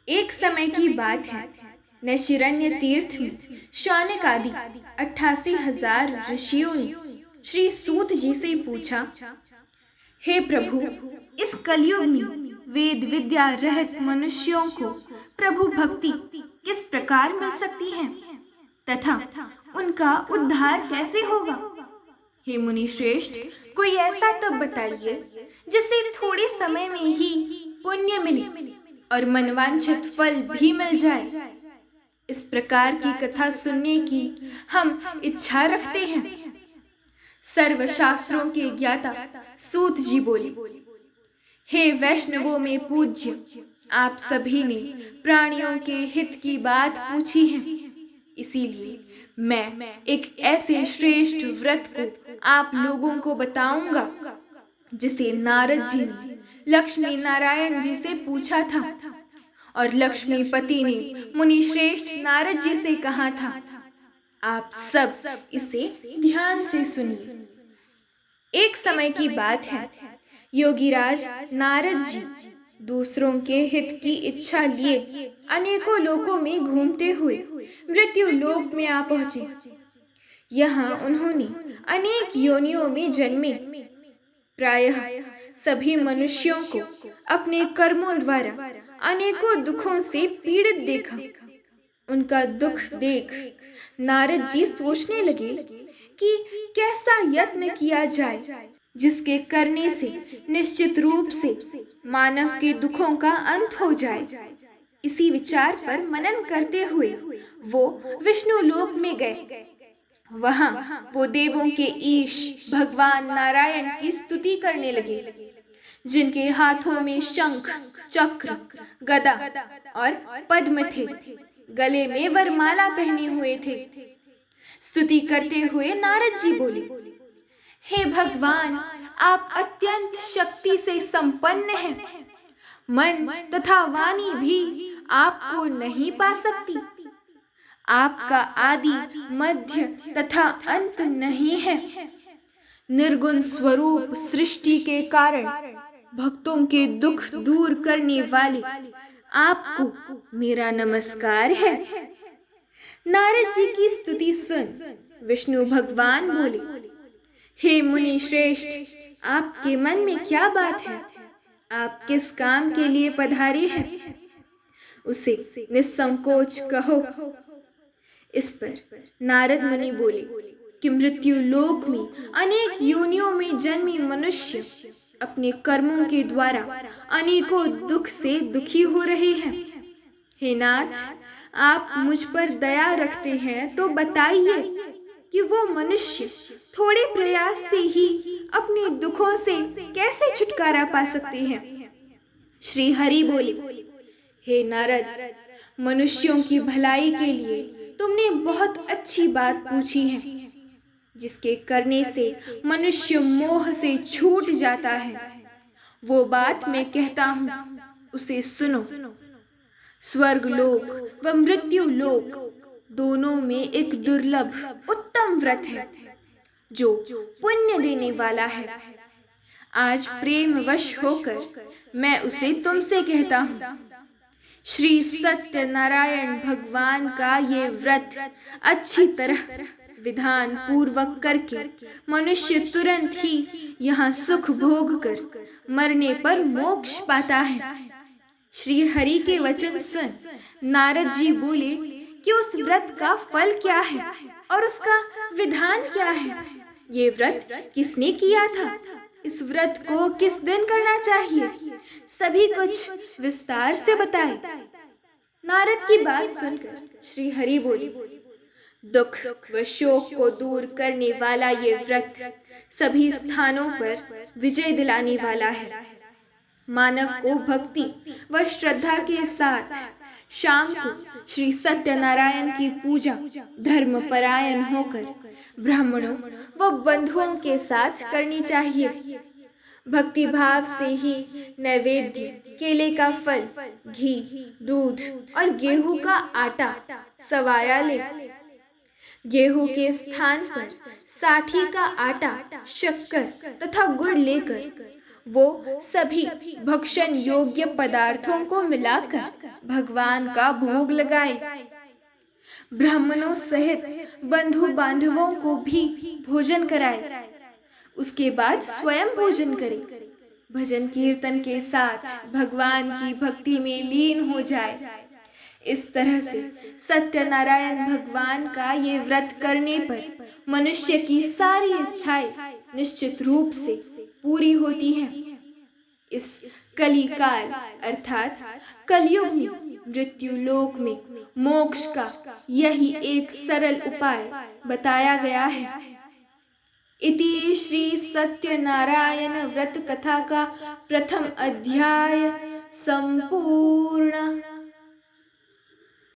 एक समय की बात है। नैशिरण्य तीर्थ में शौनक आदि 88,000 ऋषियों ने श्री सूत जी से पूछा, हे प्रभु, इस कलयुग में वेद विद्या रहित मनुष्यों को प्रभु भक्ति किस प्रकार मिल सकती है तथा उनका उद्धार कैसे होगा? हे मुनि श्रेष्ठ, कोई ऐसा तप बताइए जिससे थोड़े समय में ही पुण्य मिले और मनवांछित फल भी मिल जाए। इस प्रकार की कथा सुनने की हम इच्छा रखते हैं। सर्व शास्त्रों के ज्ञाता सूत जी बोले, हे वैष्णवों में पूज्य, आप सभी ने प्राणियों के हित की बात पूछी है, इसीलिए मैं एक ऐसे श्रेष्ठ व्रत को आप लोगों को बताऊंगा जिसे नारद जी ने लक्ष्मी नारायण जी से पूछा था और लक्ष्मीपति ने मुनि श्रेष्ठ नारद जी से कहा था। आप सब इसे ध्यान से सुनिए। एक समय की बात है। योगीराज नारद जी दूसरों के हित की इच्छा लिए अनेकों लोकों में घूमते हुए मृत्यु लोक में आ पहुंचे। यहाँ उन्होंने अनेक योनियों में जन्मे। प्रायः सभी मनुष्यों को अपने कर्मों द्वारा अनेकों दुखों से पीड़ित देखा। उनका दुख देख नारद जी सोचने लगे कि कैसा यत्न किया जाए जिसके करने से निश्चित रूप से मानव के दुखों का अंत हो जाए। इसी विचार पर मनन करते हुए वो विष्णु लोक में गए। वहां वो देवों के ईश भगवान नारायण की स्तुति करने लगे, जिनके हाथों में शंख, चक्र, गदा और पद्म थे। गले में वरमाला पहने हुए थे। स्तुति करते हुए नारद जी बोले, हे भगवान, आप अत्यंत शक्ति से संपन्न हैं। मन तथा वाणी भी आपको नहीं पा सकती। आपका आदि मध्य तथा अंत नहीं है। निर्गुण स्वरूप सृष्टि के कारण भक्तों के दुख दूर करने वाले आपको मेरा नमस्कार है। नारद जी की स्तुति सुन विष्णु भगवान बोले, हे मुनि श्रेष्ठ, आपके मन में क्या बात है? आप किस काम के लिए पधारे हैं? उसे निसंकोच कहो। इस पर नारद मुनि बोले कि मृत्यु लोक में अनेक योनियों में जन्मे मनुष्य अपने कर्मों के द्वारा अनेकों दुख से दुखी हो रहे हैं। हे नाथ, आप मुझ पर दया रखते हैं तो बताइए कि वो मनुष्य थोड़े प्रयास से ही अपने दुखों से कैसे छुटकारा पा सकते हैं। श्री हरि बोले, हे नारद, मनुष्यों की भलाई के लिए तुमने बहुत अच्छी बात पूछी है, जिसके करने से मनुष्य मोह से छूट जाता है। वो बात मैं कहता हूँ, उसे सुनो। स्वर्ग लोक व मृत्यु लोक दोनों में एक दुर्लभ उत्तम व्रत है जो पुण्य देने वाला है। आज प्रेम वश होकर मैं उसे तुमसे कहता हूँ। श्री सत्यनारायण भगवान का ये व्रत अच्छी तरह विधान पूर्वक करके मनुष्य तुरंत ही यहाँ सुख भोग कर मरने पर मोक्ष पाता है। श्री हरि के वचन सुन नारद जी बोले कि उस व्रत का फल क्या है और उसका विधान क्या है। ये व्रत किसने किया था? इस व्रत को किस दिन करना चाहिए? सभी कुछ विस्तार से बताए। नारद की बात सुनकर श्री हरि बोले, दुख व शोक को दूर करने वाला ये व्रत सभी स्थानों पर विजय दिलाने वाला है। मानव को भक्ति व श्रद्धा के साथ शाम को श्री सत्यनारायण की पूजा धर्म परायण होकर ब्राह्मणों व बंधुओं के साथ करनी चाहिए। भक्ति भाव से ही नैवेद्य, केले का फल, घी, दूध और गेहूं का आटा सवाया ले। गेहूं के स्थान पर साठी का आटा, शक्कर तथा गुड़ लेकर वो सभी भक्षण योग्य पदार्थों को मिलाकर भगवान का भोग लगाए। ब्राह्मणों सहित बंधु बांधवों को भी भोजन कराए। उसके बाद स्वयं भोजन करे। भजन कीर्तन के साथ भगवान की भक्ति में लीन हो जाए। इस तरह से सत्यनारायण भगवान का ये व्रत करने पर मनुष्य की सारी इच्छाएं निश्चित रूप से पूरी होती हैं। इस कलिकाल अर्थात कलयुग में मृत्यु लोक में मोक्ष का यही एक सरल उपाय बताया गया है। इति श्री सत्यनारायण व्रत कथा का प्रथम अध्याय संपूर्ण।